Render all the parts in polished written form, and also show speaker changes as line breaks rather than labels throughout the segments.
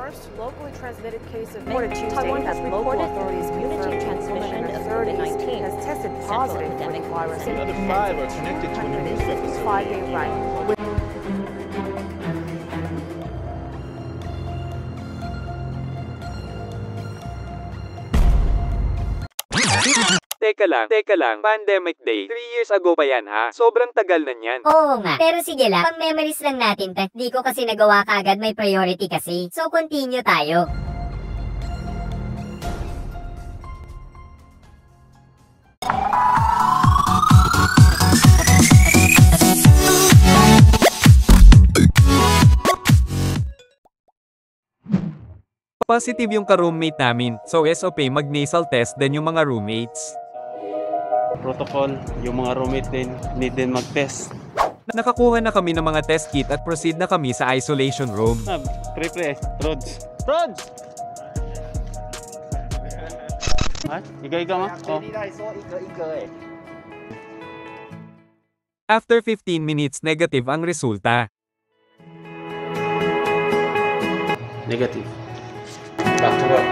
first locally transmitted case of
Reported Tuesday has reported community transmission of COVID-19
has tested positive for the virus.
Another 5 are connected to an immune deficit.
5-day run.
Teka lang, pandemic day. 3 years ago pa yan ha? Sobrang tagal na niyan.
Oo nga. Pero sige lang, pang memories lang natin, te. Di ko kasi nagawa kagad, may priority kasi. So continue tayo.
Positive yung ka-roommate namin, so SOP mag-nasal test din yung mga roommates.
Protocol, yung mga roommate din, need din mag-test.
Nakakuha na kami ng mga test kit at proceed na kami sa isolation room.
Pre, Rods. Rods! Ha? Iga ma? Oh.
After 15 minutes, negative ang resulta.
Negative. Back to work.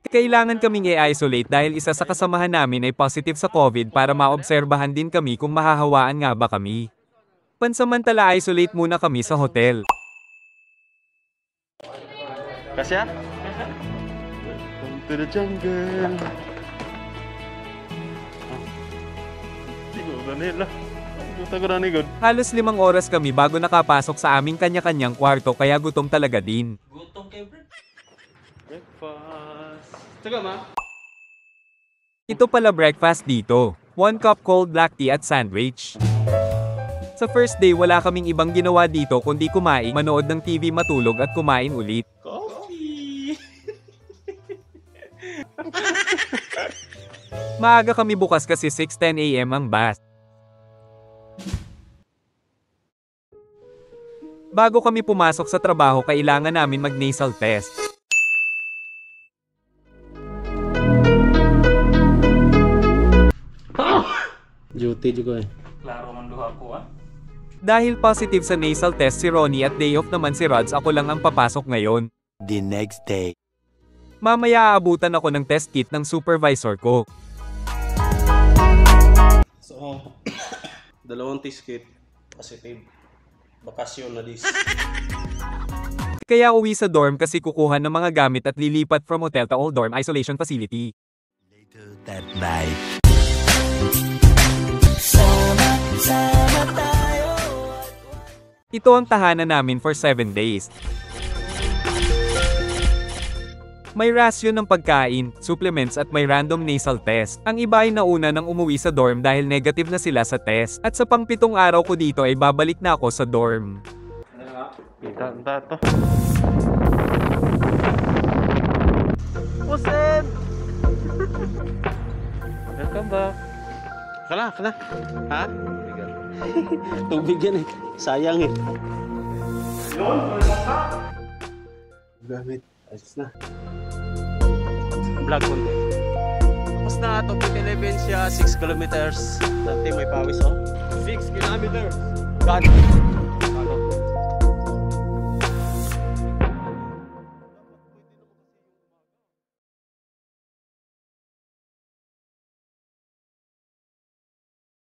Kailangan kaming i-isolate dahil isa sa kasamahan namin ay positive sa COVID para maobserbahan din kami kung mahahawaan nga ba kami. Pansamantala isolate muna kami sa hotel.
Kasya? Welcome to the jungle. Siguro nila.
Halos 5 oras kami bago nakapasok sa aming kanya-kanyang kwarto kaya gutom talaga din.
Gutom kayo, bro. Breakfast. Taga ma?
Ito pala breakfast dito. 1 cup cold black tea at sandwich. Sa first day wala kaming ibang ginawa dito kundi kumain, manood ng TV, matulog at kumain ulit.
Coffee!
Maaga kami bukas kasi 6:10 AM ang bus. Bago kami pumasok sa trabaho kailangan namin mag-nasal test.
Duty juga eh.
Klaro man duha ko ah.
Dahil positive sa nasal test si Ronnie at day off naman si Rods, ako lang ang papasok ngayon.
The next day.
Mamaya aabutan ako ng test kit ng supervisor ko.
So, dalawang test kit. Positive. Bakasyon na dis.
Kaya uwi sa dorm kasi kukuha ng mga gamit at lilipat from hotel to all dorm isolation facility.
Later that night.
Ito ang tahanan namin for 7 days. May rasyon ng pagkain, supplements at may random nasal test. Ang iba ay nauna nang umuwi sa dorm dahil negative na sila sa test. At sa pang-7 araw ko dito ay babalik na ako sa dorm.
Kita to.
Puseb!
Welcome back. Kana. Ha? Tubig yan eh. Sayang eh. Gamit. Ayos na. Vlog konti. Tapos na, Topik 11 siya, 6 kilometers. Dati may pawis oh. 6 kilometers. God.